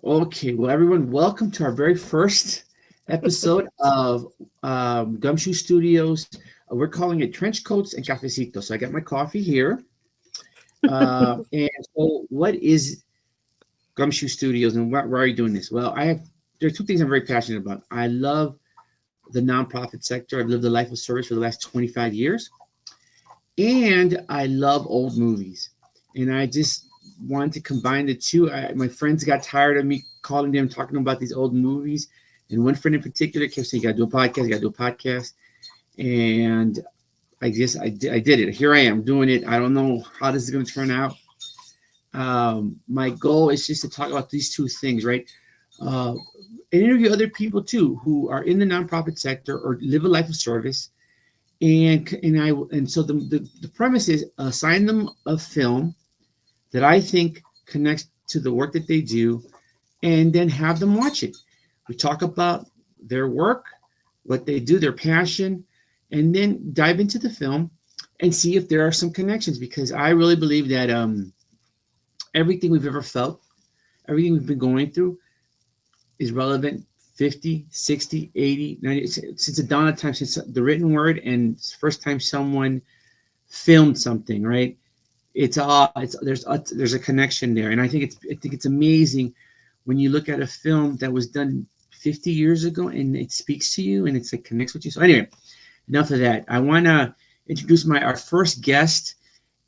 Okay, well, everyone, welcome to our very first episode of Gumshoe Studios. We're calling it Trench Coats and Cafecito. So I got my coffee here. And so, what is Gumshoe Studios, and why are you doing this? Well, there are two things I'm very passionate about. I love the nonprofit sector. I've lived a life of service for the last 25 years, and I love old movies. And I just wanted to combine the two. My friends got tired of me calling them, talking about these old movies. And one friend in particular kept saying, "You got to do a podcast, you got to do a podcast." And I did it. Here I am doing it. I don't know how this is going to turn out. My goal is just to talk about these two things, right? Uh, and interview other people too who are in the nonprofit sector or live a life of service. And so the premise is assign them a film that I think connects to the work that they do, and then have them watch it. We talk about their work, what they do, their passion, and then dive into the film and see if there are some connections. Because I really believe that everything we've ever felt, everything we've been going through, is relevant 50, 60, 80, 90, since the dawn of time, since the written word and first time someone filmed something, right? There's a connection there, and I think it's amazing when you look at a film that was done 50 years ago and it speaks to you and it connects with you. So anyway, enough of that. I want to introduce our first guest,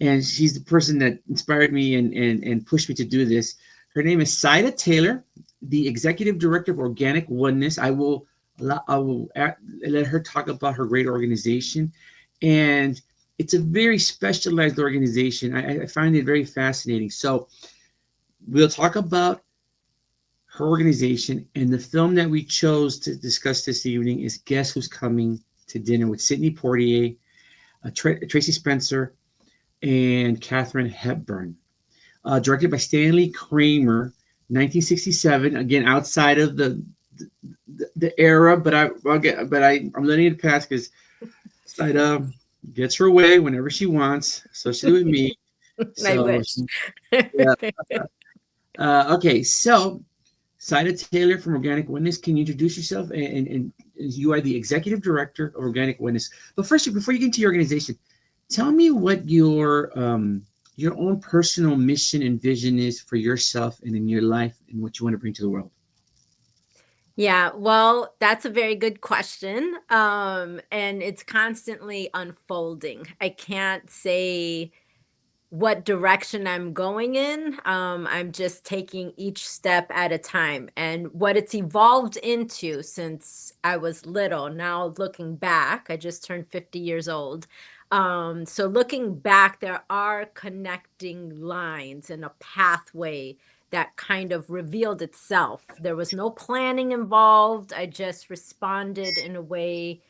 and she's the person that inspired me and pushed me to do this. Her name is Syda-Taylor, the executive director of Organic Oneness. I will let her talk about her great organization, and it's a very specialized organization. I find it very fascinating. So we'll talk about her organization, and the film that we chose to discuss this evening is Guess Who's Coming to Dinner with Sidney Poitier, Tracy Spencer, and Katharine Hepburn. Directed by Stanley Kramer, 1967. Again, outside of the era, but I'm letting it pass because Syda gets her way whenever she wants, especially with me. I So wish. yeah. Okay, so Syda-Taylor from Organic Oneness, can you introduce yourself? And you are the executive director of Organic Oneness. But first, before you get into your organization, tell me what your own personal mission and vision is for yourself and in your life, and what you want to bring to the world. Yeah, well, that's a very good question. And it's constantly unfolding. I can't say what direction I'm going in. I'm just taking each step at a time. And what it's evolved into since I was little, now looking back, I just turned 50 years old. So looking back, there are connecting lines and a pathway that kind of revealed itself. There was no planning involved. I just responded in a way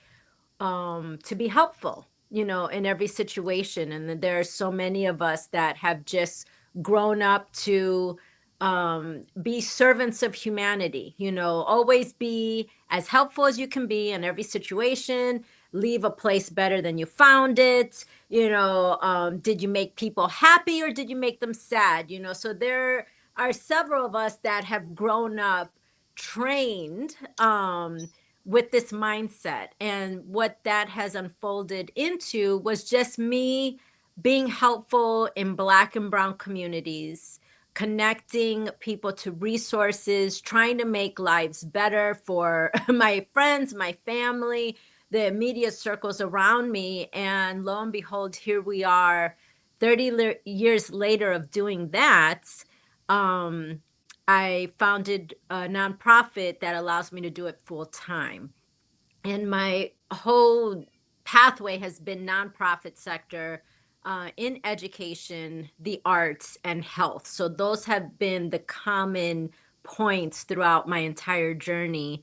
to be helpful, in every situation. And then there are so many of us that have just grown up to be servants of humanity, always be as helpful as you can be in every situation, leave a place better than you found it. Did you make people happy or did you make them sad? So there are several of us that have grown up trained with this mindset. And what that has unfolded into was just me being helpful in Black and Brown communities, connecting people to resources, trying to make lives better for my friends, my family, the immediate circles around me. And lo and behold, here we are 30 years later of doing that. Um, I founded a nonprofit that allows me to do it full time. And my whole pathway has been nonprofit sector in education, the arts, and health. So those have been the common points throughout my entire journey,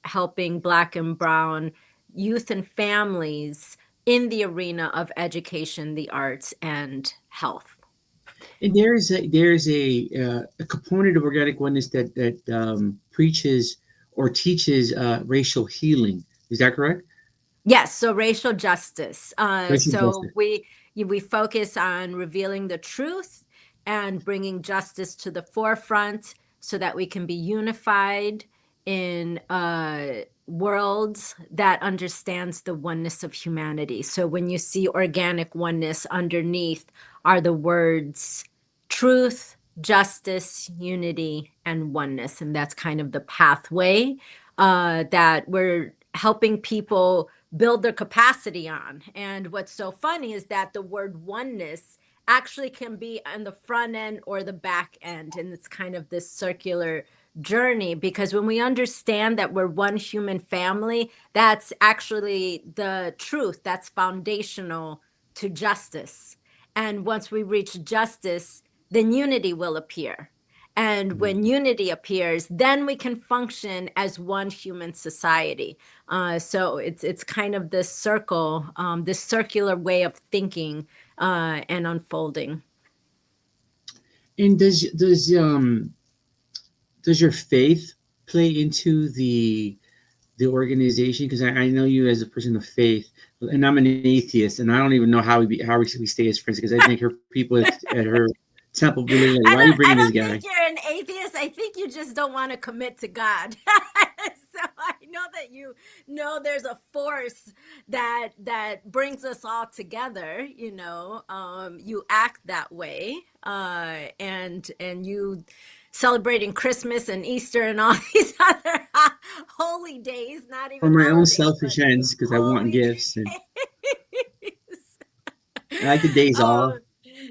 helping Black and Brown youth and families in the arena of education, the arts, and health. And there is a component of Organic Oneness that preaches or teaches racial healing. Is that correct? Yes, so racial justice. Racial So justice. we focus on revealing the truth and bringing justice to the forefront, so that we can be unified in worlds that understands the oneness of humanity. So when you see organic oneness, underneath are the words truth, justice, unity, and oneness. And that's kind of the pathway that we're helping people build their capacity on. And what's so funny is that the word oneness actually can be on the front end or the back end. And it's kind of this circular journey, because when we understand that we're one human family, that's actually the truth. That's foundational to justice. And once we reach justice, then unity will appear. And when unity appears, then we can function as one human society. So it's kind of this circle, this circular way of thinking and unfolding. And does your faith play into the organization? Because I know you as a person of faith, and I'm an atheist, and I don't even know how we stay as friends, because I think her people at her temple really like, why are you bringing this guy? I don't think you're an atheist. I think you just don't want to commit to God. So I know that you know there's a force that brings us all together. You know, you act that way, and you celebrating Christmas and Easter and all these other holy days, not For even my own holidays, selfish but ends, because I want holy gifts and days. I like the days off.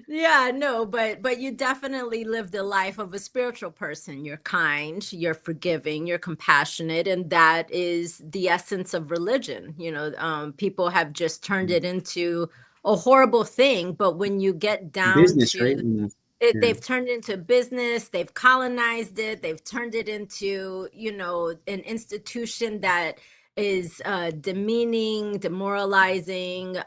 Yeah, no, but you definitely live the life of a spiritual person. You're kind, you're forgiving, you're compassionate, and that is the essence of religion. You know, people have just turned it into a horrible thing, but when you get down Business, right? to Yeah. they've turned it into business, they've colonized it, they've turned it into, you know, an institution that is demeaning, demoralizing,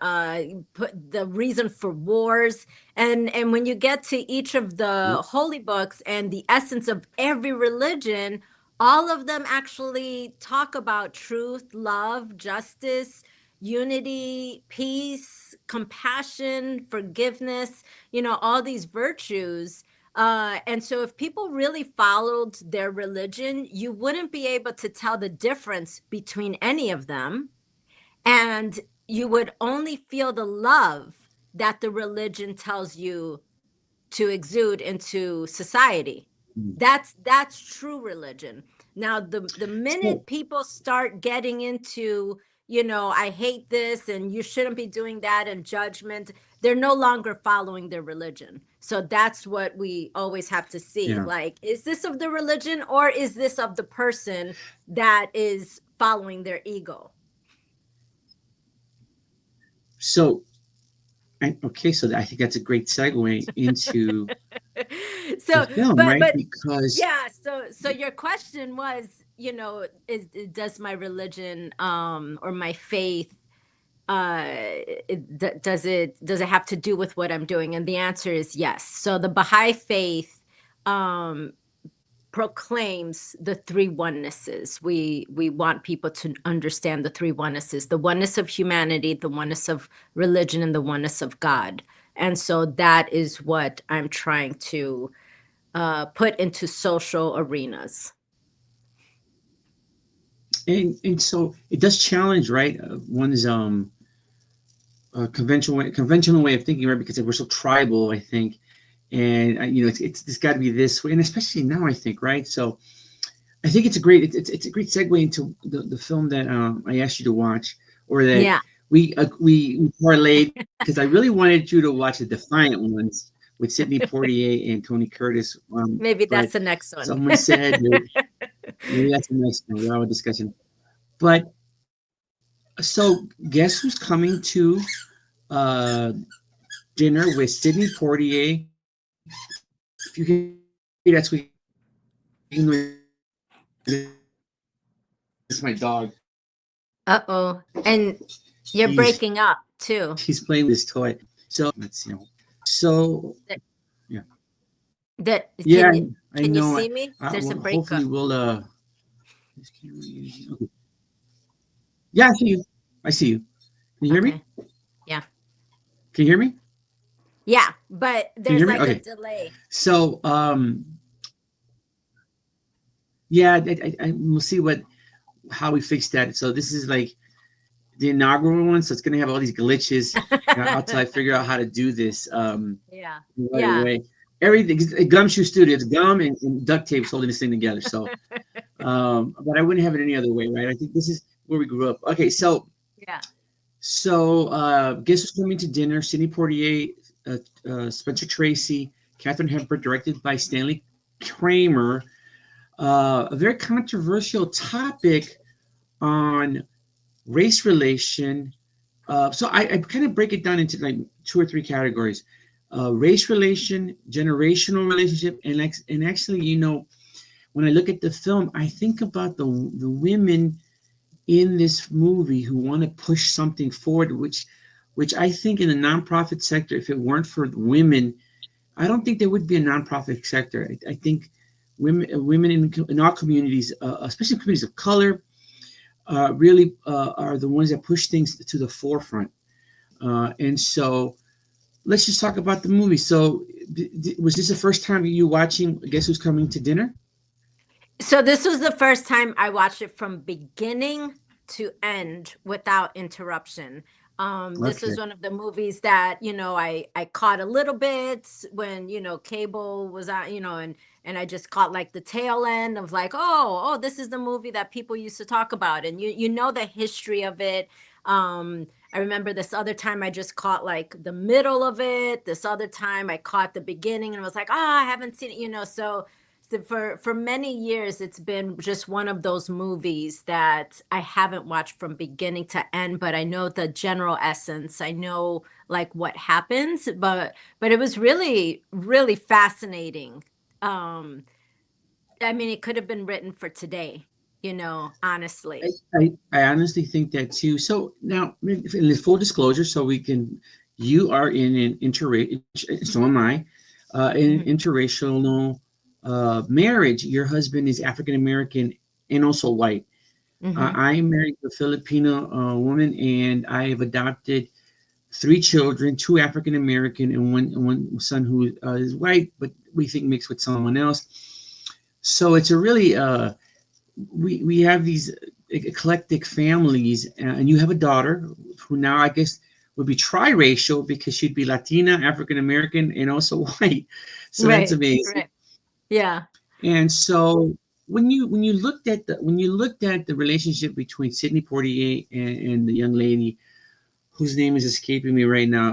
put the reason for wars. And when you get to each of the holy books and the essence of every religion, all of them actually talk about truth, love, justice, unity, peace, compassion, forgiveness, you know, all these virtues. And so if people really followed their religion, you wouldn't be able to tell the difference between any of them. And you would only feel the love that the religion tells you to exude into society. That's true religion. Now, the So, minute people start getting into, you know, I hate this and you shouldn't be doing that, and judgment, they're no longer following their religion. So that's what we always have to see. yeah. Like, is this of the religion or is this of the person that is following their ego? So, okay, so I think that's a great segue into the So, film, right? but Because yeah, so your question was, you know, does my religion or my faith does it have to do with what I'm doing? And the answer is yes. So the Baha'i faith um proclaims the three onenesses. We want people to understand the three onenesses: the oneness of humanity, the oneness of religion, and the oneness of God. And so that is what I'm trying to put into social arenas. and so it does challenge, right? One's conventional way of thinking, right? Because we're so tribal, I think, and you know, it's got to be this way, and especially now, I think, right? So I think it's a great it's a great segue into the film that I asked you to watch, or that Yeah, we parlayed, because I really wanted you to watch the Defiant Ones with Sidney Poitier and Tony Curtis. maybe that's But the next one. someone said maybe that's the next one. We'll have a discussion. But so guess who's coming to uh, dinner with Sidney Poitier? If you can, that's what it's my dog. Uh-oh. And you're He's breaking up too. he's playing with his toy. So let's see. So That, yeah, that yeah, I can you know. see me? There's a Well, hopefully breakup. we'll. Okay. Yeah, I see you. I see you. Can you hear me? Okay. Yeah. Can you hear me? Yeah, but Can you there's hear me? like a Okay. delay. So Yeah, we'll see how we fix that. So this is like the inaugural one, so it's gonna have all these glitches until I figure out how to do this Yeah. right Yeah. away. Everything Gumshoe Studio, it's gum and duct tape holding this thing together. So, but I wouldn't have it any other way, right? I think this is where we grew up. Okay, Yeah. guess who's coming to dinner? Sidney Poitier, Spencer Tracy, Catherine Hepburn, directed by Stanley Kramer. A very controversial topic on race relation. So I kind of break it down into like two or three categories: race relation, generational relationship, and actually, when I look at the film, I think about the women in this movie who want to push something forward, which I think in the nonprofit sector, if it weren't for women, I don't think there would be a nonprofit sector. I think women in our communities, especially communities of color, really are the ones that push things to the forefront. And so let's just talk about the movie. So was this the first time you watching Guess Who's Coming to Dinner? So this was the first time I watched it from beginning to end without interruption. This Okay. was one of the movies that, I caught a little bit when, cable was on, and I just caught like the tail end of like, oh, this is the movie that people used to talk about. And you know the history of it. I remember this other time I just caught like the middle of it. This other time I caught the beginning and was like, I haven't seen it, so for many years it's been just one of those movies that I haven't watched from beginning to end, but I know the general essence. I know like what happens, but it was really really fascinating. um I mean, it could have been written for today, I, honestly. I honestly think that too. So now, in full disclosure, so you are in an so am I, in an Mhm. interracial marriage. Your husband is African American and also white. Mhm. I'm married to a Filipino woman, and I have adopted three children, two African American and one son who is white, but we think mixed with someone else. So it's a really we have these eclectic families, and you have a daughter who now I guess would be triracial because she'd be Latina, African American, and also white. So that's Right, amazing. right. Yeah. And so when you looked at the relationship between Sidney Poitier and the young lady whose name is escaping me right now,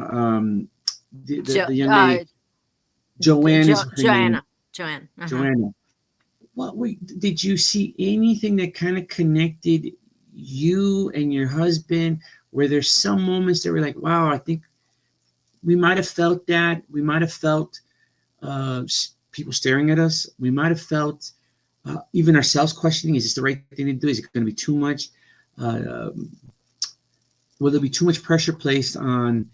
the Jo- young uh lady Joanne is her name. Joanne. Uh-huh. Joanna. Did you see anything that kind of connected you and your husband? Where there's some moments that were like, wow, I think we might have felt that. We might have felt people staring at us. We might have felt even ourselves questioning: Is this the right thing to do? Is it going to be too much? Uh, will there be too much pressure placed on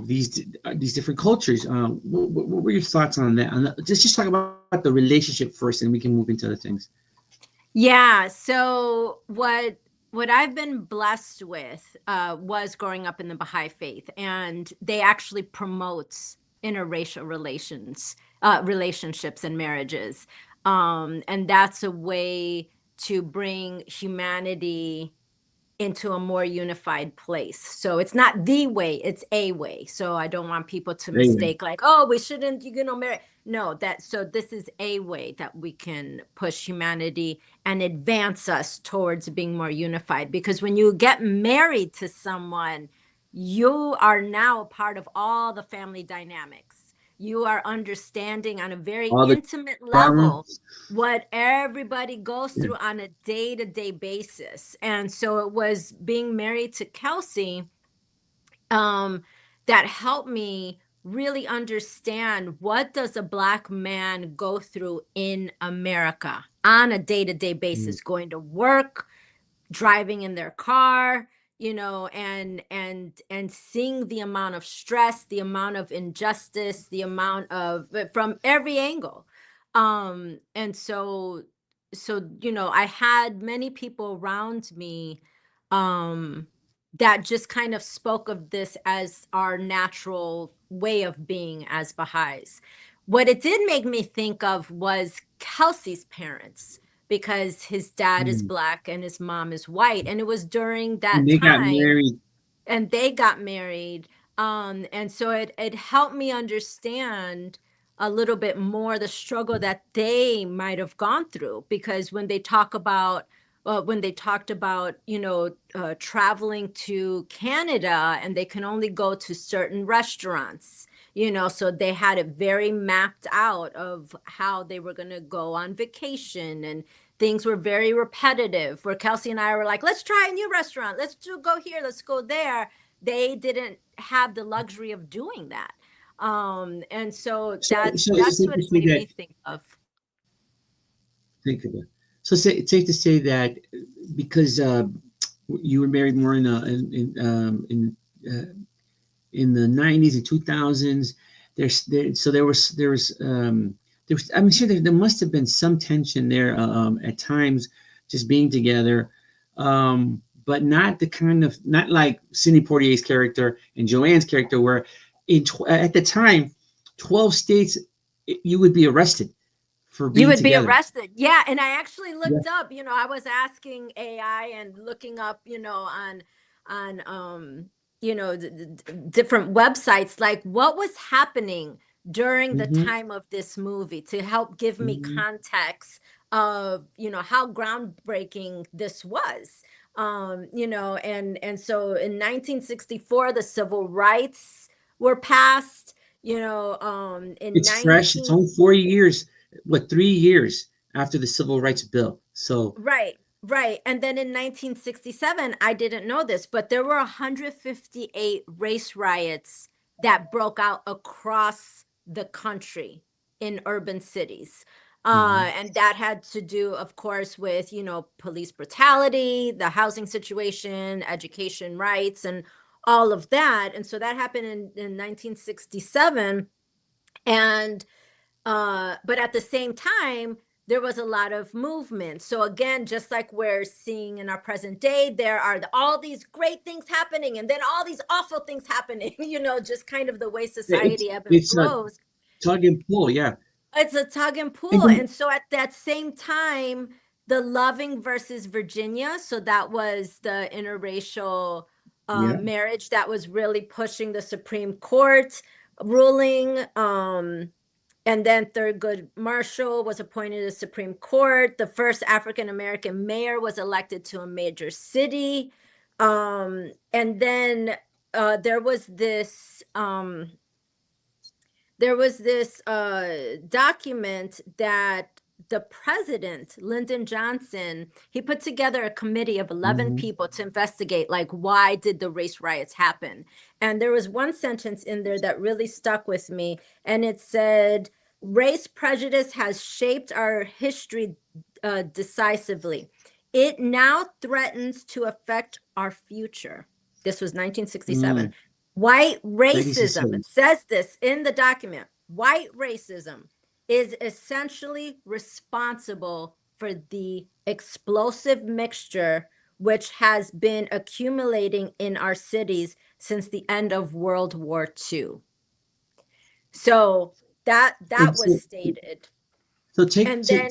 these different cultures? What were your thoughts on that? Just talk about the relationship first, and we can move into other things. Yeah, so what I've been blessed with was growing up in the Baha'i faith, and they actually promotes interracial relationships and marriages. And that's a way to bring humanity into a more unified place. So it's not the way, it's a way. So I don't want people to Anyway, mistake like, oh, we shouldn't, marry. No, so this is a way that we can push humanity and advance us towards being more unified. Because when you get married to someone, you are now a part of all the family dynamics. You are understanding on a very all the intimate drama. level what everybody goes Yeah. through on a day-to-day basis. And so it was being married to Kelsey um, that helped me really understand what does a Black man go through in America on a day-to-day Mm. basis, going to work, driving in their car, and seeing the amount of stress, the amount of injustice, the amount of from every angle. And so I had many people around me um that just kind of spoke of this as our natural way of being as Baha'is. What it did make me think of was Kelsey's parents, because his dad is black and his mom is white. And it was during that And they got time, married. and they got married. And so it helped me understand a little bit more the struggle that they might have gone through, because when they talk about when they talked about, traveling to Canada, and they can only go to certain restaurants, so they had it very mapped out of how they were going to go on vacation, and things were very repetitive, where Kelsey and I were like, let's try a new restaurant, go here, let's go there. They didn't have the luxury of doing that. And so So it's that's safe what to it say made that, me think of. think of it. So it's safe to say that because you were married more in the 90s and 2000s, I'm sure there must have been some tension there at times, just being together, but not the kind of, not like Sidney Poitier's character and Joanne's character, where at the time 12 states you would be arrested for You being would be together. arrested. Yeah. And I actually Yeah. looked up, I was asking AI and looking up, on, different websites, like what was happening during the Mm-hmm. time of this movie, to help give me Mm-hmm. context of, how groundbreaking this was. And so in 1964, the civil rights were passed, in It's fresh. It's 19 only 4 years, 3 years after the Civil Rights Bill. So, Right, right. And then in 1967, I didn't know this, but there were 158 race riots that broke out across the country in urban cities. mhm. And that had to do, of course, with, police brutality, the housing situation, education rights, and all of that. And so that happened in 1967. And but at the same time, there was a lot of movement. So again, just like we're seeing in our present day, there are all these great things happening, and then all these awful things happening, just kind of the way it's society ebb and it's a flows. tug and pull, yeah. It's a tug and And pull. then, And so at that same time, the Loving versus Virginia, so that was the interracial yeah. marriage that was really pushing the Supreme Court ruling. And then Thurgood Marshall was appointed to the Supreme Court. The first African American mayor was elected to a major city. And then there was this document that the president, Lyndon Johnson, he put together a committee of 11 Mhm. people to investigate, like, why did the race riots happen? And there was one sentence in there that really stuck with me, and it said, race prejudice has shaped our history decisively. It now threatens to affect our future. This was 1967. Mm. White racism, 1967. it says this in the document, white racism is essentially responsible for the explosive mixture which has been accumulating in our cities since the end of World War II. So that And was so, stated. so And then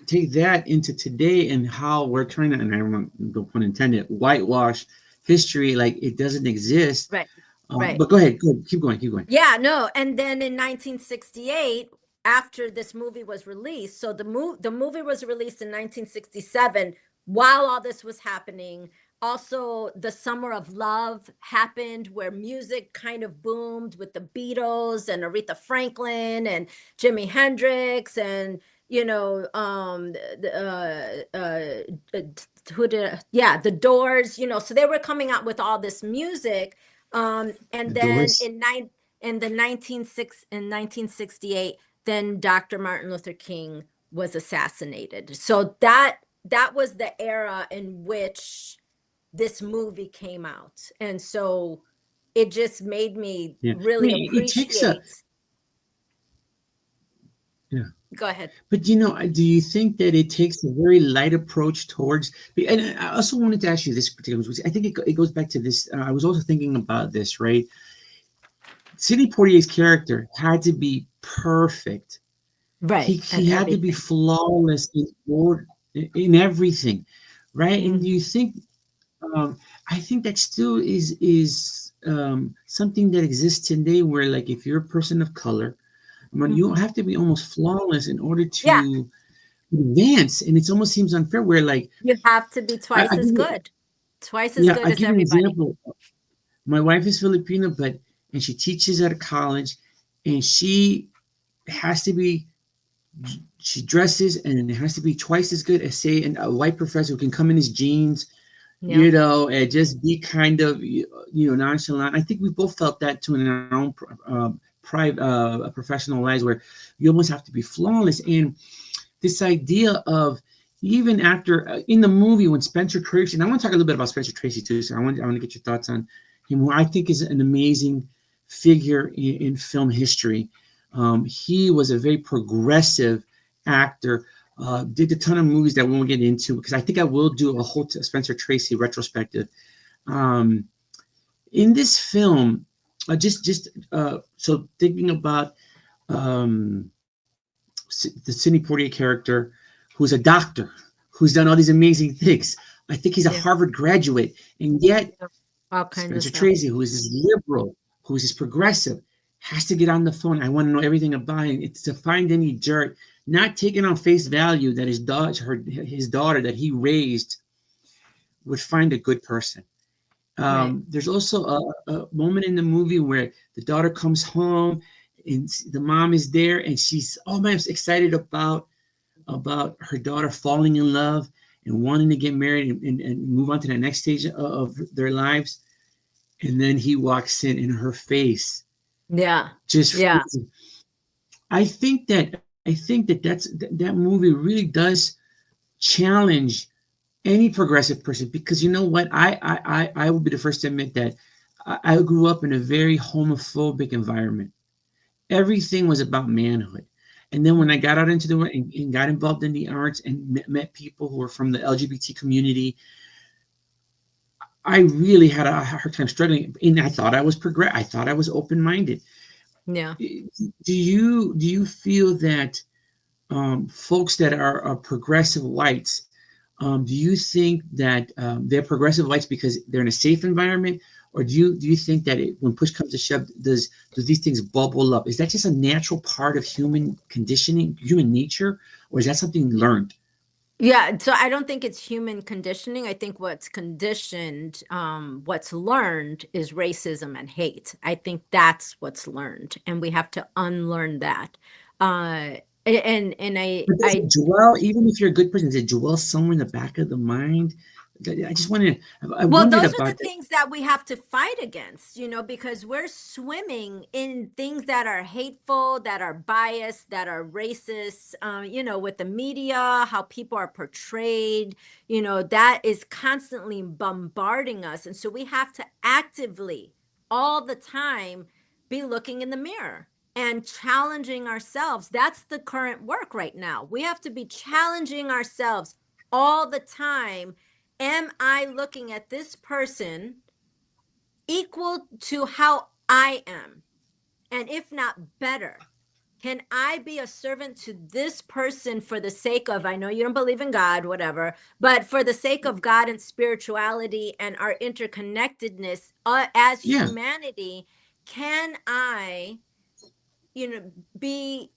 take that into today, and how we're trying to, and I don't want, no pun intended, whitewash history like it doesn't exist. right, right. But go ahead, keep going, keep going. Yeah, no. And then in 1968, after this movie was released, so the movie was released in 1967 while all this was happening. Also, the Summer of Love happened, where music kind of boomed with the Beatles and Aretha Franklin and Jimi Hendrix, and who did, yeah, the Doors, so they were coming out with all this music. And The then Doors. in 1968, then Dr. Martin Luther King was assassinated. So that was the era in which this movie came out. And so it just made me Yeah. I really mean, it takes a, appreciate. yeah. Go ahead. But do you think that it takes a very light approach towards? And I also wanted to ask you this particular, because I think it goes back to this. I was also thinking about this, right? Sidney Poitier's character had to be perfect Right. he And had to be everything. flawless in everything, right? And do Mm-hmm. you think I think that still is something that exists today, where like if you're a person of color, I mean, you Mm-hmm. have to be almost flawless in order Yeah. to advance, and it almost seems unfair. Where like You have to be I twice as give you, good. Twice as yeah, good I as give you an everybody. example. My wife is Filipino, but and she teaches at a college, and she has to be she dresses and it has to be twice as good as say a white professor who can come in his jeans, Yeah. and just be kind of nonchalant. I think we both felt that too in our own private professional lives, where you almost have to be flawless. And this idea of even after in the movie when Spencer Tracy, and I want to talk a little bit about Spencer Tracy too, so I want to get your thoughts on him, who I think is an amazing figure in film history. He was a very progressive actor. Did a ton of movies that we won't get into, because I think I will do a whole Spencer Tracy retrospective. Um, in this film, so thinking about um, the Sidney Poitier character, who's a doctor, who's done all these amazing things. I think he's a Yeah. Harvard graduate, and yet Yeah. All kinds of Spencer stuff. Tracy, who is this liberal, who is this progressive, has to get on the phone. I want to know everything about him. It's to find any dirt, not taking on face value that his daughter that he raised would find a good person. Right. There's also a moment in the movie where the daughter comes home and the mom is there, and she's man, excited about her daughter falling in love and wanting to get married and move on to the next stage of their lives. And then he walks in and her face Yeah. just Yeah. freezes. I think that that movie really does challenge any progressive person, because you know what, I will be the first to admit that I grew up in a very homophobic environment. Everything was about manhood. And then when I Mm. got out into the world and got involved in the arts and met people who were from the LGBT community, I really had a hard time struggling. And I thought I was I thought I was open minded. Yeah. Do you feel that folks that are progressive whites, do you think that they're progressive whites because they're in a safe environment, or do you think that when push comes to shove, do these things bubble up? Is that just a natural part of human conditioning, human nature, or is that something learned? Yeah, so I don't think it's human conditioning. I think what's conditioned, what's learned is racism and hate. I think that's what's learned, and we have to unlearn that. And But does I it dwell, even if you're a good person, does it dwell somewhere in the back of the mind? I just wanted, I Well, wondered those are the about that. things that we have to fight against, because we're swimming in things that are hateful, that are biased, that are racist, with the media, how people are portrayed, that is constantly bombarding us. And so we have to actively, all the time, be looking in the mirror and challenging ourselves. That's the current work right now. We have to be challenging ourselves all the time. Am I looking at this person equal to how I am? And if not better, can I be a servant to this person for the sake of, I know you don't believe in God, whatever, but for the sake of God and spirituality and our interconnectedness as Yeah, humanity, can I be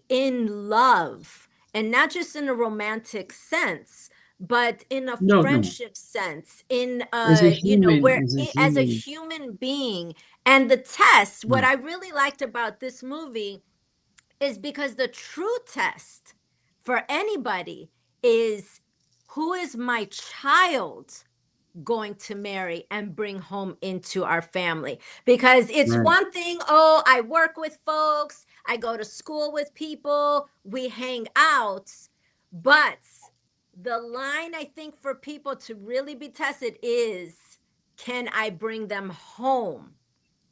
in love, and not just in a romantic sense, but in a no, no. friendship sense, in As a where human, as a as a human, human being. And the test, what right? I really liked about this movie is because the true test for anybody is, who is my child going to marry and bring home into our family? Because it's Right. one thing, oh, I work with folks, I go to school with people, we hang out, but the line, I think, for people to really be tested is, can I bring them home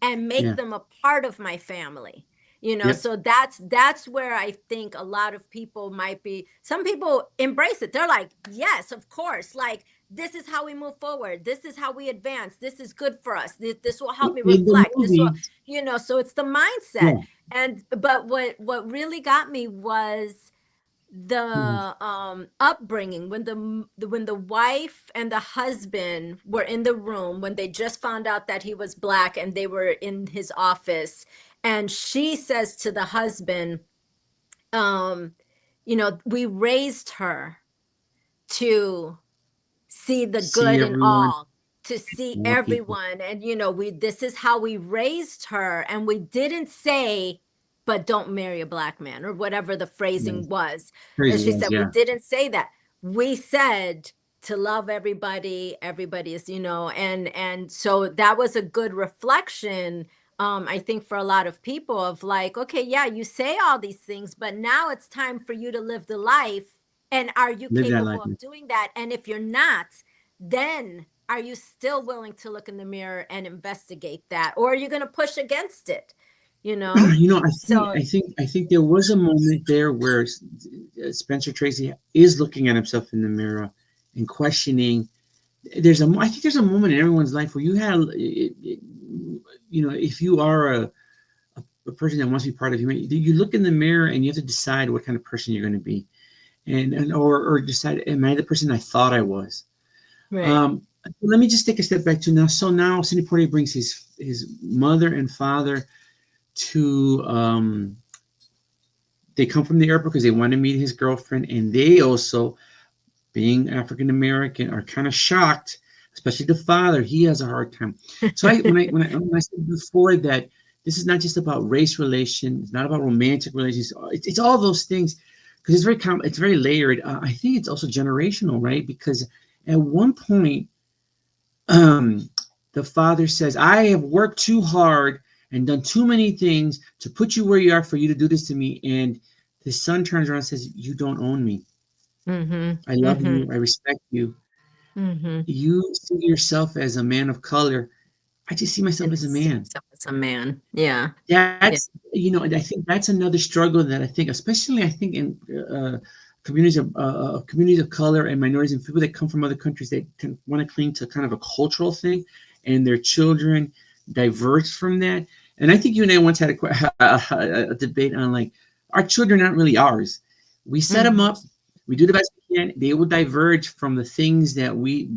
and make Yeah. them a part of my family? Yep. So that's where I think a lot of people might be, some people embrace it, they're like, yes, of course, like, this is how we move forward. This is how we advance. This is good for us. This will help me In the reflect. This will, movie, so it's the mindset. yeah. And but what really got me was Mhm. the upbringing when the wife and the husband were in the room when they just found out that he was black, and they were in his office, and she says to the husband, um we raised her to see the See good in everyone, all, to see all people. everyone. And we this is how we raised her, and we didn't say, but don't marry a black man, or whatever the phrasing Yes. was. And Crazy she was, said, we yeah. didn't say that. We said to love everybody. Everybody is, and so that was a good reflection, I think, for a lot of people, of like, okay, yeah, you say all these things, but now it's time for you to live the life. And are you Live that life. capable of doing that? And if you're not, then are you still willing to look in the mirror and investigate that? Or are you going to push against it? You know? So, I think there was a moment there where Spencer Tracy is looking at himself in the mirror and questioning. I think there's a moment in everyone's life where you have, if you are a person that wants to be part of humanity, you look in the mirror and you have to decide what kind of person you're going to be, or decide, am I the person I thought I was? right. Um, Let me just take a step back to now. So now Sidney Poitier brings his mother and father to they come from the airport because they want to meet his girlfriend, and they also, being African American, are kind of shocked, especially the father. He has a hard time. So when I said before that this is not just about race relations, it's not about romantic relations, it's all those things, because it's very layered. I think it's also generational, right? Because at one point, um, the father says, "I have worked too hard and done too many things to put you where you are for you to do this to me," and the son turns around and says, "You don't own me. Mm-hmm. I love Mm-hmm. you. I respect you. Mm-hmm. You see yourself as a man of color. I just see myself And as a see man." myself as a man. Yeah. Yeah. And I think that's another struggle that I think, especially I think in communities of color and minorities and people that come from other countries that can want to cling to kind of a cultural thing, and their children diverge from that. And I think you and I once had a debate on, like, our children aren't really ours. We set them Mm-hmm. up. We do the best we can. They will diverge from the things that we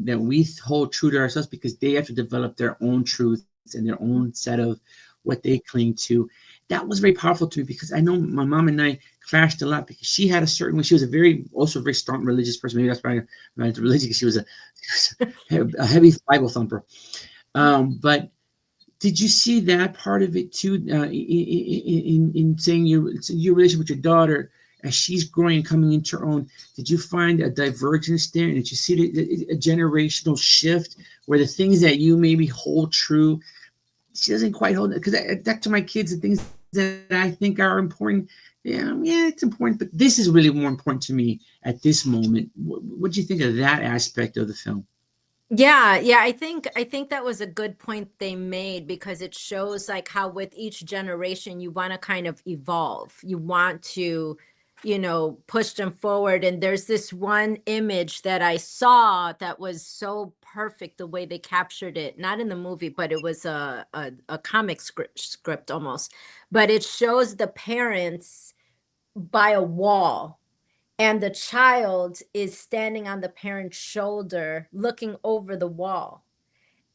hold true to ourselves, because they have to develop their own truths and their own set of what they cling to. That was very powerful to me, because I know my mom and I clashed a lot, because she had a certain way. She was also a very strong religious person. Maybe that's why I'm not into religion, because she was a heavy Bible thumper. But did you see that part of it too, in saying your relationship with your daughter as she's growing and coming into her own? Did you find a divergence there? And did you see a generational shift where the things that you maybe hold true, she doesn't quite hold it? Because back to my kids, the things that I think are important, yeah, it's important, but this is really more important to me at this moment. What do you think of that aspect of the film? Yeah, yeah, I think that was a good point they made, because it shows like how with each generation you want to kind of evolve. You want to, push them forward. And there's this one image that I saw that was so perfect, the way they captured it. Not in the movie, but it was a comic script almost. But it shows the parents by a wall, and the child is standing on the parent's shoulder looking over the wall.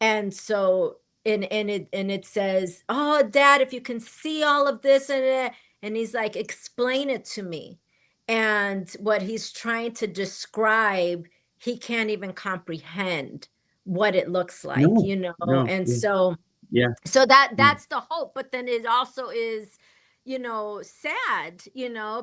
And so, and it says, "Oh, dad, if you can see all of this," and he's like, "Explain it to me." And what he's trying to describe, he can't even comprehend what it looks like, No, no, and yeah, so yeah, so that yeah, that's the hope. But then it also is, sad,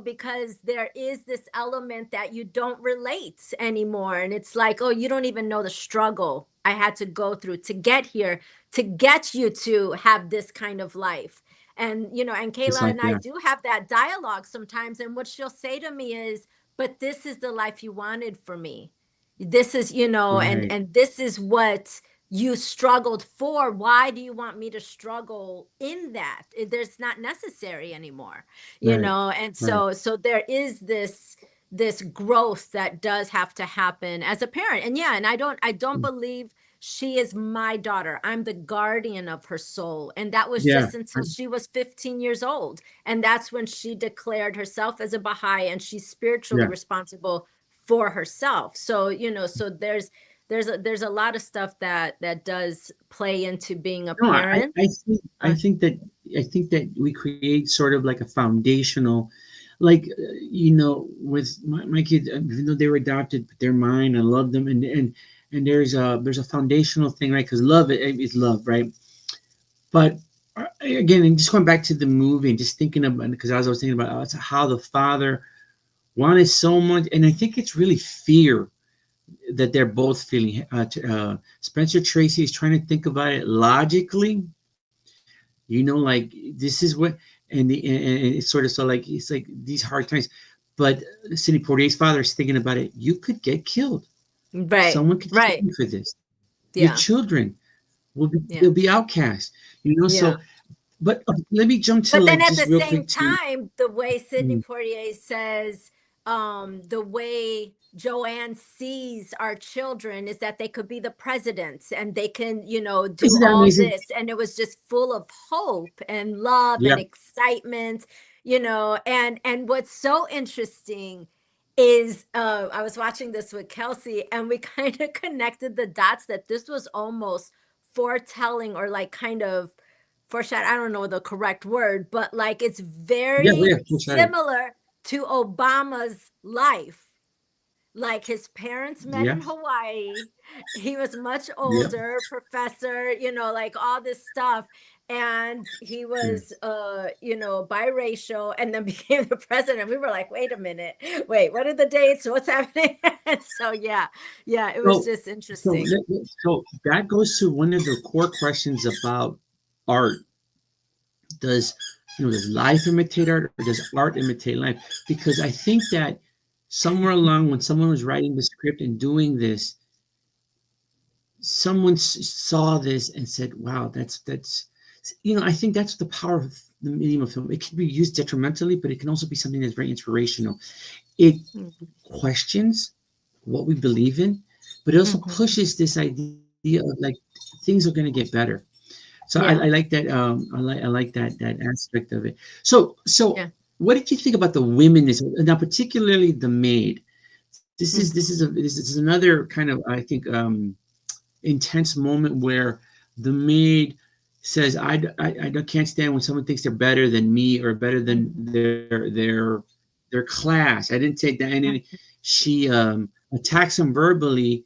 because there is this element that you don't relate anymore, and it's like, oh, you don't even know the struggle I had to go through to get here, to get you to have this kind of life. And and just Kayla like and I that, do have that dialogue sometimes, and what she'll say to me is, but this is the life you wanted for me. This is, and right, this is what you struggled for. Why do you want me to struggle in that? There's not necessary anymore, right, and right. so there is this, this growth that does have to happen as a parent. And yeah, and I don't believe she is my daughter. I'm the guardian of her soul. And that was Yeah. just until she was 15 years old. And that's when she declared herself as a Baha'i, and she's spiritually Yeah. responsible for herself. So, so there's a lot of stuff that does play into being a No, parent. I think that we create sort of like a foundational, like with my kids, even though they were adopted, but they're mine. I love them, and there's a foundational thing, right? Because love is love, right? But again, and just going back to the movie and just thinking about, because I was thinking about how the father wanted so much, and I think it's really fear that they're both feeling. Spencer Tracy is trying to think about it logically, like this is what, and it's sort of so like it's like these hard times, but Sidney Poitier's father is thinking about it. You could get killed. Right, Someone could kill right. you for this. Your Yeah, children yeah, they'll be outcast. yeah. So, but let me jump to But then like at just the real same quick to. time, the way Sidney Mm, Poitier says, the way Joanne sees our children is that they could be the presidents, and they can, do isn't that all amazing? this. And it was just full of hope and love Yeah, and excitement, and what's so interesting is, I was watching this with Kelsey, and we kind of connected the dots that this was almost foretelling, or like kind of foreshadow, I don't know the correct word, but like it's yeah, very yeah. Foreshadowing. similar to Obama's life. Like his parents met Yeah, in Hawaii. He was much yeah, older, professor, like all this stuff. And he yeah. was biracial, and then became the president. We were like, wait a minute, wait, what are the dates? What's happening? So yeah, it was So, just interesting. so that goes to one of the core questions about art. Does does life imitate art, or does art imitate life? Because I think that somewhere along when someone was writing the script and doing this, someone saw this and said, "Wow, that's." I think that's the power of the medium of film. It can be used detrimentally, but it can also be something that's very inspirational. It Mhm, questions what we believe in, but it also mhm. pushes this idea of like things are going to get better. So I Yeah, like that. I like that aspect of it. So yeah. what did you think about the women? Now, particularly the maid. Mhm, This is another kind of, I think, intense moment where the maid says, I can't stand when someone thinks they're better than me or better than mhm, their class. I didn't take that, and then mhm, she attacks him verbally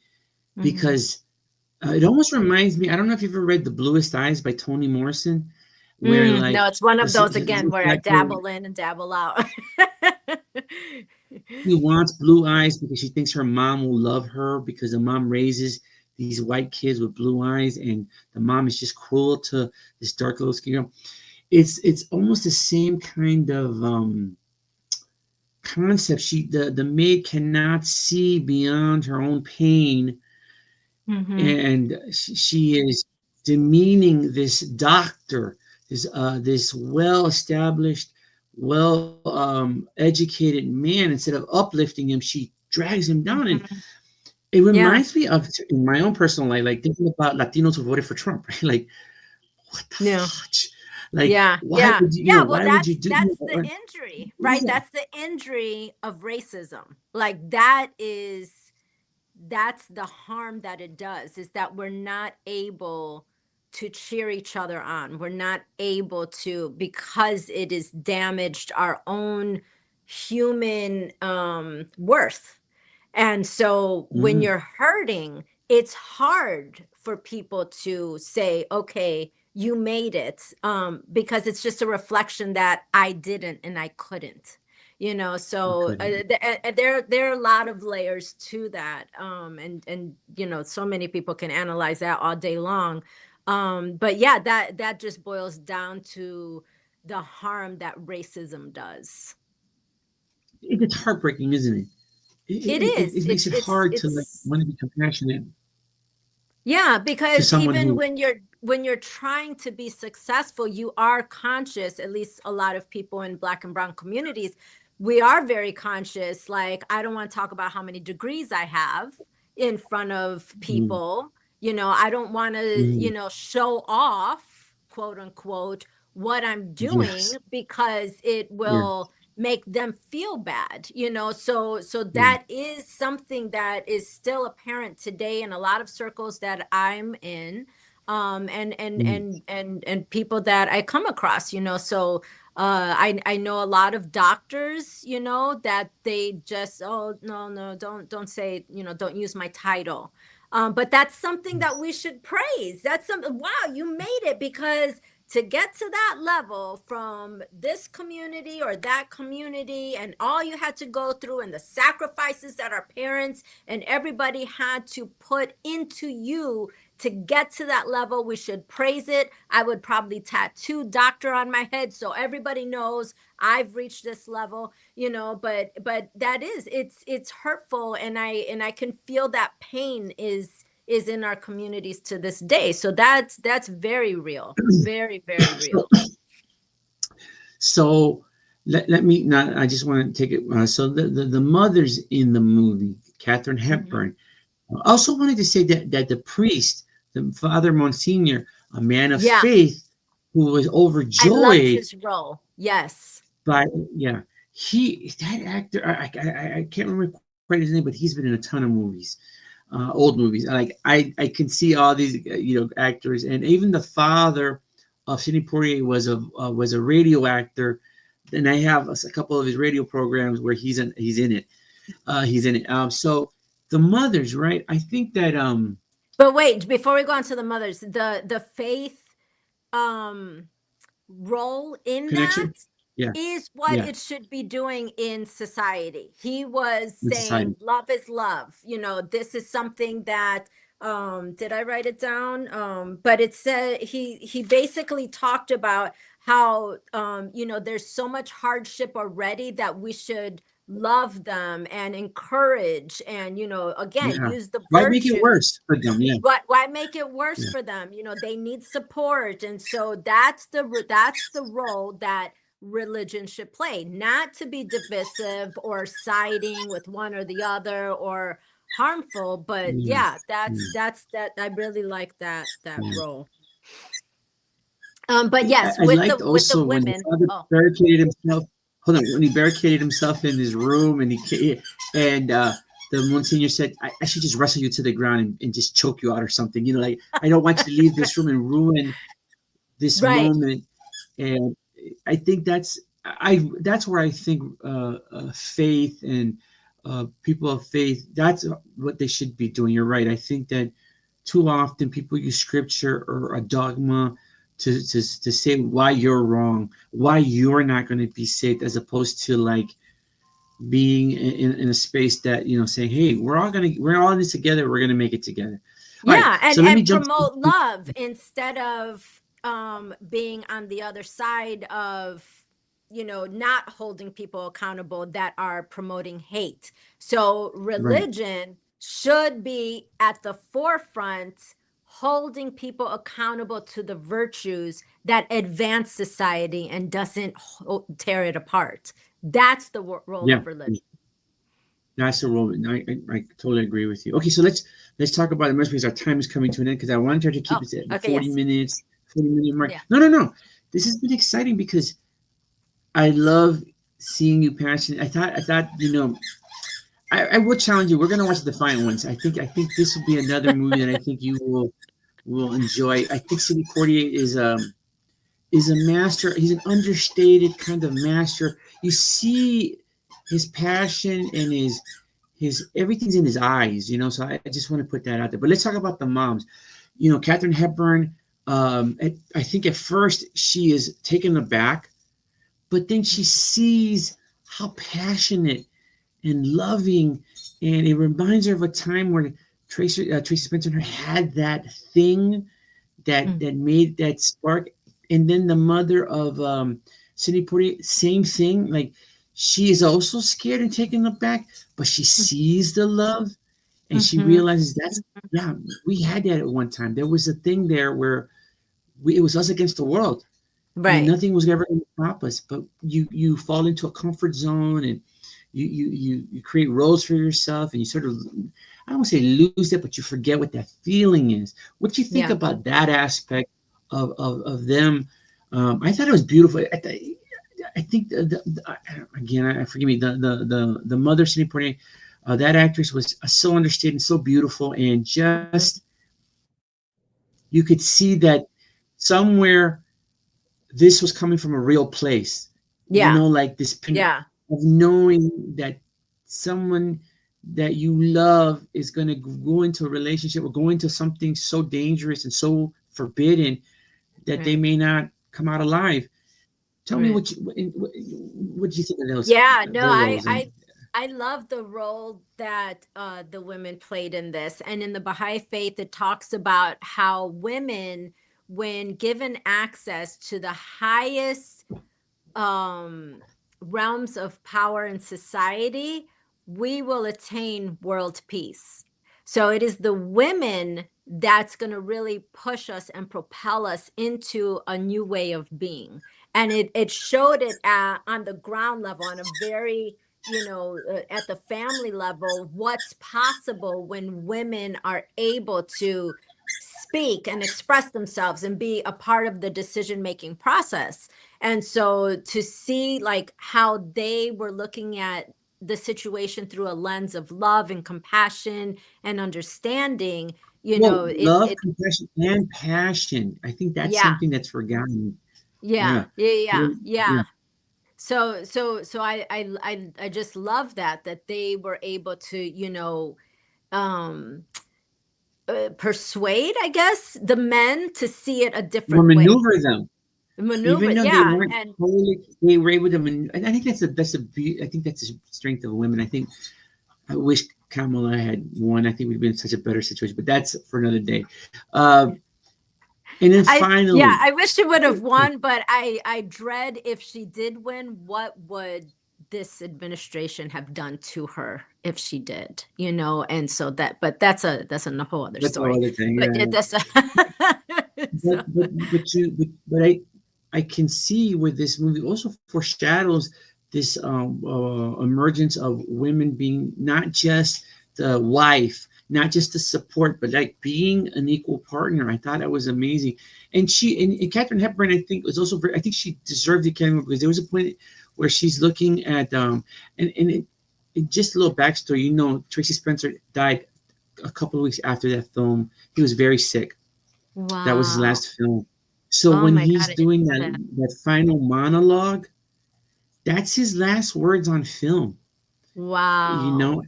mhm. because it almost reminds me. I don't know if you've ever read The Bluest Eyes by Toni Morrison, where No, like it's one of this, those again this where I black girl, dabble in and dabble out. she wants blue eyes because she thinks her mom will love her because the mom raises these white kids with blue eyes, and the mom is just cruel to this dark little skin girl. It's almost the same kind of concept. The maid cannot see beyond her own pain, Mhm, and she is demeaning this doctor, this well established, well educated man. Instead of uplifting him, she drags him down, and mhm. it Yeah, reminds me of, in my own personal life, like thinking about Latinos who voted for Trump, right? Like, what the yeah, fudge? Like, yeah, yeah, yeah. Well, why would you that's do? that's the injury, What is right? that? That's the injury of racism. Like that's the harm that it does, is that we're not able to cheer each other on. We're not able to, because it has damaged our own human worth. And so when Mhm. you're hurting, it's hard for people to say, okay, you made it, because it's just a reflection that I didn't and I couldn't. I So couldn't. there are a lot of layers to that, and so many people can analyze that all day long, but yeah, that just boils down to the harm that racism does. It's heartbreaking, isn't it? It It is. makes It's it it's hard to like it's want to be compassionate Yeah, to because someone even who. when you're trying to be successful, you are conscious, at least a lot of people in Black and brown communities, we are very conscious. Like, I don't want to talk about how many degrees I have in front of Mm, people. I don't want to, mm, show off, quote unquote, what I'm doing, yes. because it Yeah. will make them feel bad. So Yeah. that is something that is still apparent today in a lot of circles that I'm in, Mm, and people that I come across. So I know a lot of doctors, that they just, oh, no, no, don't say, don't use my title. But that's something mm, that we should praise. That's something, wow, you made it. Because to get to that level from this community or that community, and all you had to go through, and the sacrifices that our parents and everybody had to put into you to get to that level, we should praise it. I would probably tattoo doctor on my head so everybody knows I've reached this level. But that is, it's hurtful, and I can feel that pain is in our communities to this day. So that's very real, very, very So, real. so let me not. I just want to take it. So the mothers in the movie, Katharine Mhm. Hepburn. I also wanted to say that the priest, the Father Monsignor, a man of Yeah, faith, who was I loved overjoyed his role. Yes. by, yeah, that actor. I can't remember quite his name, but he's been in a ton of movies, old movies. Like I can see all these actors, and even the father of Sidney Poitier was a radio actor, and I have a couple of his radio programs where he's in it. He's in it. So the mothers, right? I think that But wait, before we go on to the mothers, the faith um role in that connection. Yeah, is what yeah, it should be doing in society. He was in saying society. love is love. This is something that, did I write it down? But it said, he basically talked about how, there's so much hardship already, that we should love them and encourage, and again, Yeah. use the Why make it virtues. worse for them? Yeah, Why make it worse yeah. for them? They need support. And so that's the role that religion should play, not to be divisive or siding with one or the other or harmful. But Yeah, yeah, yeah, that I really like that yeah. role. But yes, I with the liked with the also when the women. father Oh, barricaded himself. Hold on, when he barricaded himself in his room, and the Monsignor said, I should just wrestle you to the ground and just choke you out or something. Like I don't want you to leave this room and ruin this right. moment. And I think that's where I think faith and people of faith, that's what they should be doing. You're right. I think that too often people use scripture or a dogma to say why you're wrong, why you're not going to be saved, as opposed to like being in a space that saying, hey, we're all in this together, we're gonna make it together. All right, Yeah, and so let me and jump promote love instead of being on the other side of, not holding people accountable that are promoting hate. So right. religion should be at the forefront, holding people accountable to the virtues that advance society and doesn't tear it apart. That's the role Yeah, of religion. that's the role. I totally agree with you. Okay, so let's talk about the because our time is coming to an end, because I wanted her to keep Oh, it at the okay, 40 yes. minutes 40-minute mark. Yeah. No, this has been exciting because I love seeing you passionate. I thought I will challenge you. We're gonna watch the Defiant Ones. I think this will be another movie that I think you will enjoy. I think Sidney Poitier is a master. He's an understated kind of master. You see his passion and his everything's in his eyes. So I just want to put that out there. But let's talk about the moms. Katharine Hepburn. I think at first she is taken aback, but then she sees how passionate and loving, and it reminds her of a time where Tracy Spencer and her had that thing Mm. that made that spark. And then the mother of Sidney Poitier, same thing. Like she is also scared and taken aback, but she sees the love and she Mhm. realizes we had that at one time. There was a thing there where it was us against the world. Right. nothing was ever going to stop us. But you fall into a comfort zone, and you create roles for yourself, and you sort of, I don't want to say lose it, but you forget what that feeling is. What do you think Yeah. about that aspect of them? I thought it was beautiful. I think again, forgive me, the mother Sidney Poitier, that actress was so understated and so beautiful, and Mhm. just you could see that somewhere this was coming from a real place, Yeah. like this pain Yeah. of knowing that someone that you love is going to go into a relationship or go into something so dangerous and so forbidden that they Right. may not come out alive. Tell me Right. what do you think of those Yeah, no, their roles and I love the role that the women played in this. And in the Baha'i faith, it talks about how women, when given access to the highest um, realms of power in society, we will attain world peace. So it is the women that's going to really push us and propel us into a new way of being. And it showed it on the ground level, on a very, at the family level, what's possible when women are able to speak and express themselves and be a part of the decision making process. And so to see like how they were looking at the situation through a lens of love and compassion and understanding, well, love, it compassion, and passion. I think that's yeah, something that's forgotten. yeah, Yeah. yeah, yeah, Yeah. yeah. Yeah. So I just love that they were able to, um persuade, I guess, the men to see it a Or different way. maneuver them. Even Maneuver, though they yeah. weren't And totally, they were able to. I think I think that's the strength of women. I wish Kamala had won. I think we'd be in such a better situation. But that's for another day. Uh, and then yeah, finally, I wish she would have won, but I dread if she did win, what would this administration have done to her if she did, and so but that's a whole other that's all story. other thing. But Yeah. that's But so, I can see where this movie also foreshadows this emergence of women being not just the wife, not just the support, but like being an equal partner. I thought that was amazing. And Catherine Hepburn, I think, was also very. I think she deserved the Academy Award because there was a point where she's looking at just a little backstory. Tracy Spencer died a couple of weeks after that film. He was very sick. That was his wow. last film. So Oh when my God, he's I didn't doing know that. that final monologue, that's his last words on film. You Wow. know,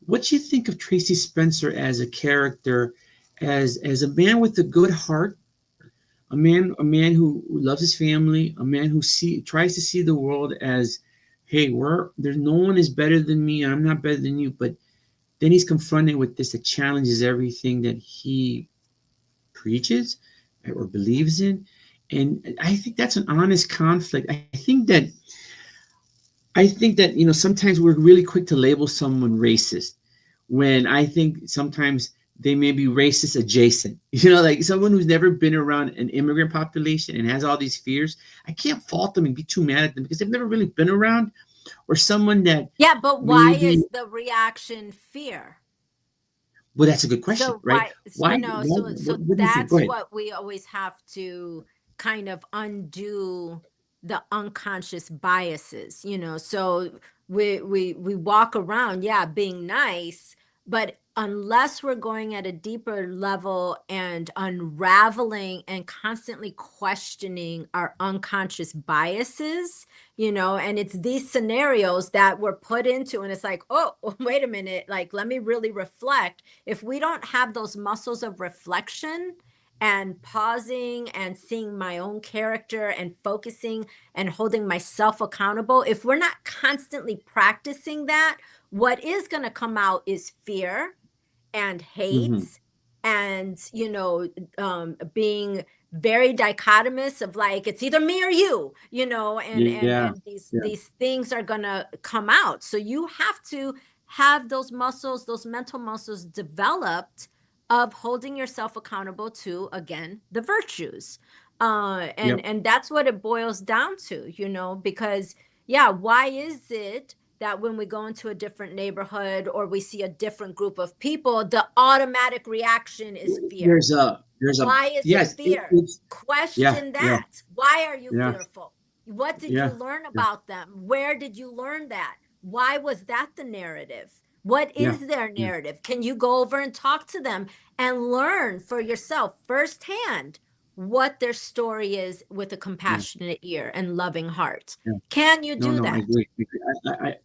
what do you think of Tracy Spencer as a character, as a man with a good heart, a man who loves his family, a man who tries to see the world as, hey, there's no one is better than me, I'm not better than you, but then he's confronted with this that challenges everything that he preaches or believes in. And I think that's an honest conflict. I think that sometimes we're really quick to label someone racist when I think sometimes they may be racist adjacent. Like someone who's never been around an immigrant population and has all these fears. I can't fault them and be too mad at them because they've never really been around, or someone that Yeah, but why maybe. is the reaction fear? Well, that's a good question, So right? why, Why? so What do you think? Go that's ahead. what we always have to kind of undo, the unconscious biases, so we walk around, yeah, being nice, but unless we're going at a deeper level and unraveling and constantly questioning our unconscious biases, and it's these scenarios that we're put into, and it's like, oh, wait a minute, like, let me really reflect. If we don't have those muscles of reflection and pausing and seeing my own character and focusing and holding myself accountable, if we're not constantly practicing that, what is going to come out is fear and hate, Hmm. and being very dichotomous of like, it's either me or you, and Yeah. Yeah. these things are gonna come out. So you have to have those muscles, those mental muscles developed, of holding yourself accountable to, again, the virtues. Yep. And that's what it boils down to, you know, because yeah, why is it that when we go into a different neighborhood or we see a different group of people, the automatic reaction is fear? There's a Why is it yes. fear? It's yeah, Question yeah, that. Why are you yeah, fearful? What did you yeah, learn yeah, about them? Where did you learn that? Why was that the narrative? What yeah, is their yeah, narrative? Can you go over and talk to them and learn for yourself firsthand what their story is with a yeah, compassionate ear and loving heart? yeah. Can you No, do no, I that? agree.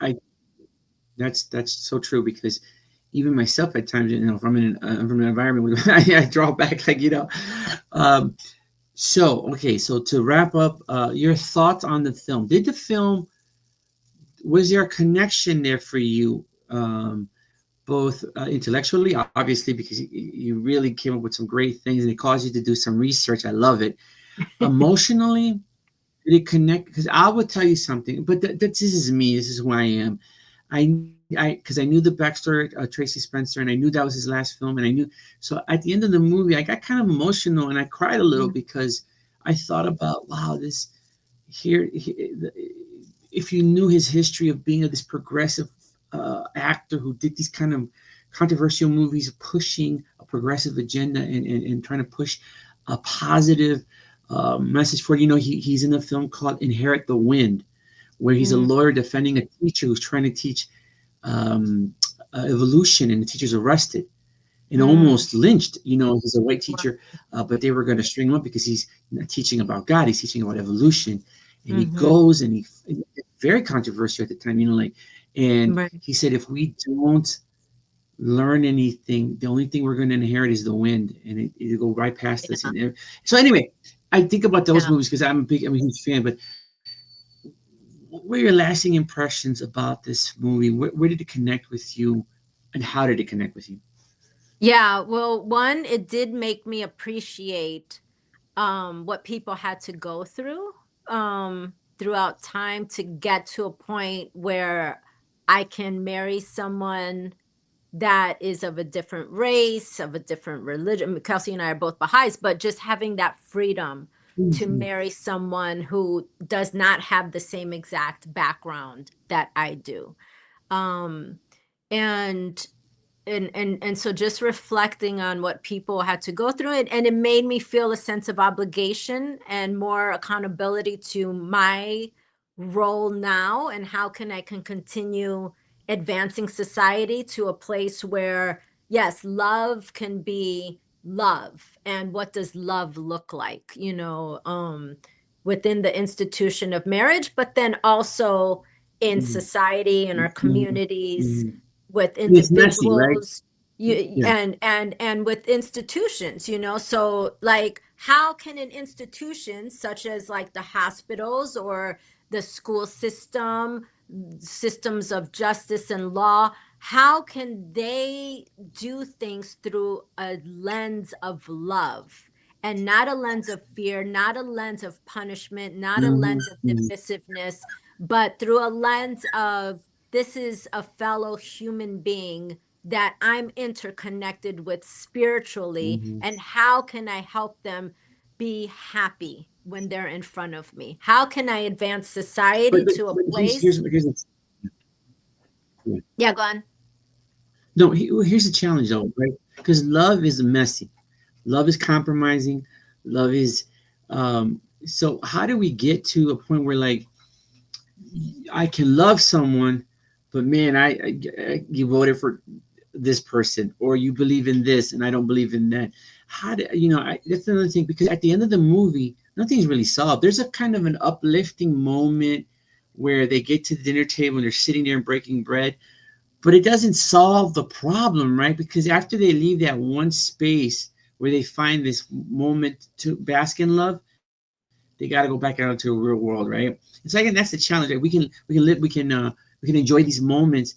I that's so true because even myself at times, if I'm from an environment where I draw back, like Um, so okay, so to wrap up, your thoughts on the film? Did the film was there a connection there for you? Both intellectually, obviously, because you really came up with some great things and it caused you to do some research. I love it. Emotionally, did it connect? Because I will tell you something, but this is me. This is who I am. Because I knew the backstory of Tracy Spencer, and I knew that was his last film, and I knew. So at the end of the movie, I got kind of emotional, and I cried a little because I thought about, wow, this here. If you knew his history of being this progressive actor who did these kind of controversial movies, pushing a progressive agenda and trying to push a positive message for it. He's in a film called Inherit the Wind, where he's a Mm, lawyer defending a teacher who's trying to teach um, evolution, and the teacher's arrested and mm, almost lynched. He's a white right. teacher, but they were going to string him up because he's not teaching about God. He's teaching about evolution, and he Mhm, goes and very controversial at the time. And right. he said, if we don't learn anything, the only thing we're going to inherit is the wind, and it'll go right past us. Yeah, So anyway, I think about those yeah. movies because I'm a huge fan. But what were your lasting impressions about this movie? Where did it connect with you, and how did it connect with you? Yeah, well, one, it did make me appreciate what people had to go through throughout time to get to a point where I can marry someone that is of a different race, of a different religion. Kelsey and I are both Baha'is, but just having that freedom to Mhm. marry someone who does not have the same exact background that I do. Um, and and so just reflecting on what people had to go through it, and it made me feel a sense of obligation and more accountability to my role now, and how can continue advancing society to a place where yes, love can be love. And what does love look like, within the institution of marriage, but then also in Mhm. society, in our Mhm. communities, Mhm. with And it's messy, right? individuals, Yeah. and with institutions, so like how can an institution such as like the hospitals or the school system, systems of justice and law, how can they do things through a lens of love and not a lens of fear, not a lens of punishment, not a Mhm. lens of Mhm. divisiveness, but through a lens of this is a fellow human being that I'm interconnected with spiritually, Mhm. and how can I help them be happy when they're in front of me? How can I advance society to a But place? here's yeah. Yeah, go on. No, here's the challenge though, right? Because love is messy. Love is compromising. Love is so how do we get to a point where like I can love someone, but man, you voted for this person, or you believe in this and I don't believe in that. How do that's another thing, because at the end of the movie, nothing's really solved. There's a kind of an uplifting moment where they get to the dinner table and they're sitting there and breaking bread, but it doesn't solve the problem, right? Because after they leave that one space where they find this moment to bask in love, they got to go back out into the real world, right? And so again, that's the challenge. Right? We can enjoy these moments,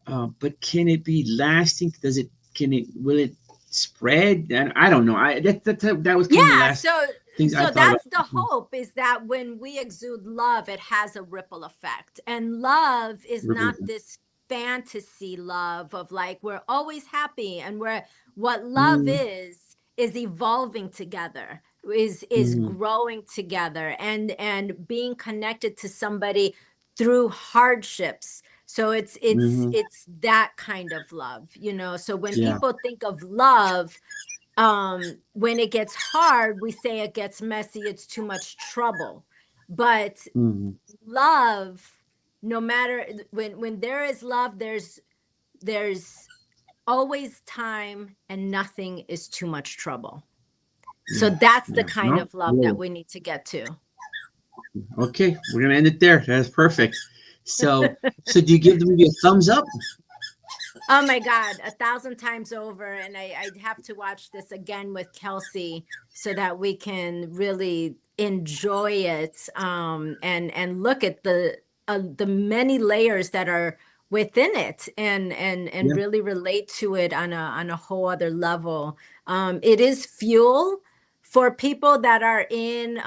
but can it be lasting? Will it spread? And I don't know. That was kind of the Yeah, last so things I so thought about. that's the hope, is that when we exude love, it has a ripple effect. And love is not this fantasy love of like we're always happy, and we're what love Mm, is evolving together. is Mm-hmm. growing together and being connected to somebody through hardships. So Mm-hmm. it's that kind of love, you know. So when Yeah. people think of love, when it gets hard, we say it gets messy, it's too much trouble. But Mm-hmm. love, no matter, when there is love, there's always time and nothing is too much trouble. So Yeah. that's the Yeah. kind No. of love that Really. we need to get to. Okay, we're gonna end it there. That's perfect. So, so do you give the movie a thumbs up? Oh my God, 1,000 times over. And I'd have to watch this again with Kelsey so that we can really enjoy it, and look at the many layers that are within it, and Yeah. really relate to it on a whole other level. It is fuel for people that are in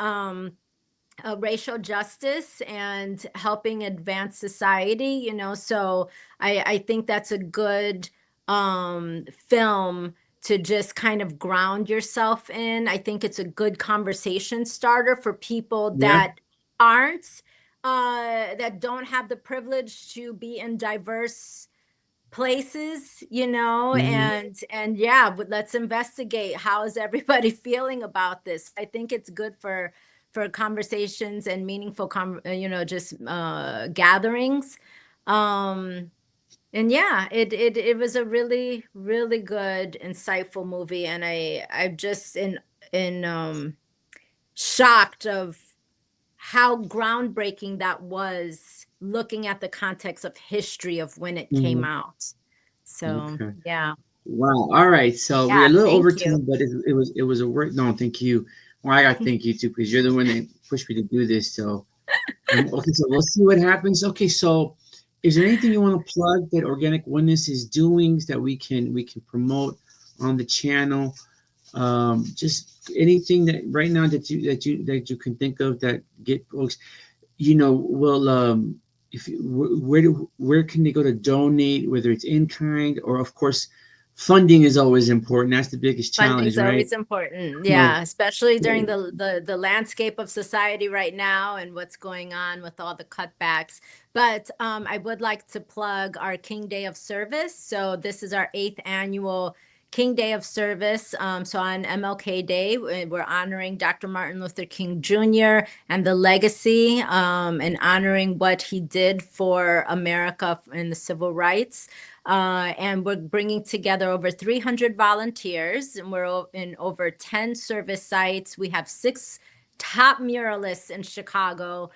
racial justice and helping advance society, you know. So I think that's a good film to just kind of ground yourself in. I think it's a good conversation starter for people Yeah. that aren't that don't have the privilege to be in diverse places, you know. Mm-hmm. And yeah, but let's investigate, how is everybody feeling about this. I think it's good for conversations and meaningful you know, just gatherings. And yeah, it was a really really good insightful movie, and I'm just in shocked of how groundbreaking that was, looking at the context of history of when it came Mm-hmm. out. So Okay. yeah. Wow. All right. So we're a Yeah, little over thank you. time, but it was a work. No, thank you. Well, I got thank you too because you're the one that pushed me to do this. So okay, so we'll see what happens. Okay, so is there anything you want to plug that Organic Oneness is doing that we can promote on the channel? Just anything that right now that you can think of that get folks, will if where can they go to donate, whether it's in kind or of course funding is always important. That's the biggest challenge, Funding's right? always important. So, Yeah, especially during so the landscape of society right now and what's going on with all the cutbacks. But I would like to plug our King Day of Service. So this is our 8th annual King Day of Service. So on MLK Day, we're honoring Dr. Martin Luther King Jr. and the legacy, and honoring what he did for America in the civil rights. And we're bringing together over 300 volunteers, and we're in over 10 service sites. We have 6 top muralists in Chicago,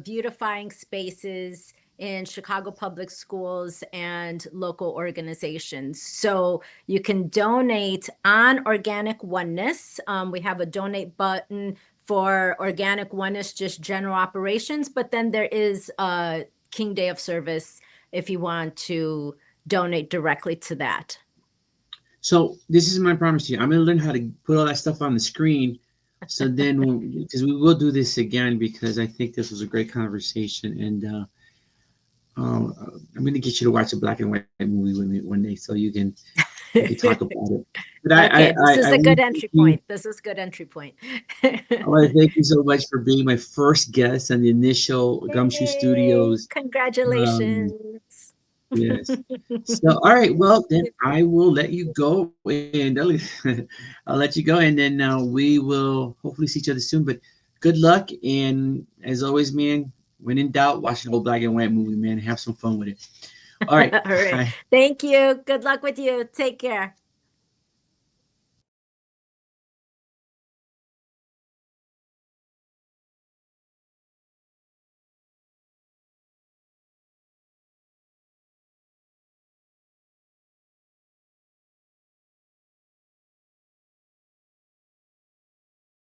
beautifying spaces in Chicago public schools and local organizations. So you can donate on Organic Oneness. We have a donate button for Organic Oneness, just general operations, but then there is a King Day of Service if you want to donate directly to that. So this is my promise to you. I'm gonna learn how to put all that stuff on the screen. So then, because we will do this again, because I think this was a great conversation, and I'm gonna get you to watch a black and white movie with me one day, so you can talk about it. But Okay, this is I a want good to thank entry you. point. This is good entry point. I want to thank you so much for being my first guest on the initial Gumshoe Yay, Studios. Um, congratulations. yes. So, all right. Well, then I will let you go, and I'll let you go, and then we will hopefully see each other soon. But good luck, and as always, man, when in doubt, watch an old black and white movie, man. Have some fun with it. All right. All right. Bye. Thank you. Good luck with you. Take care.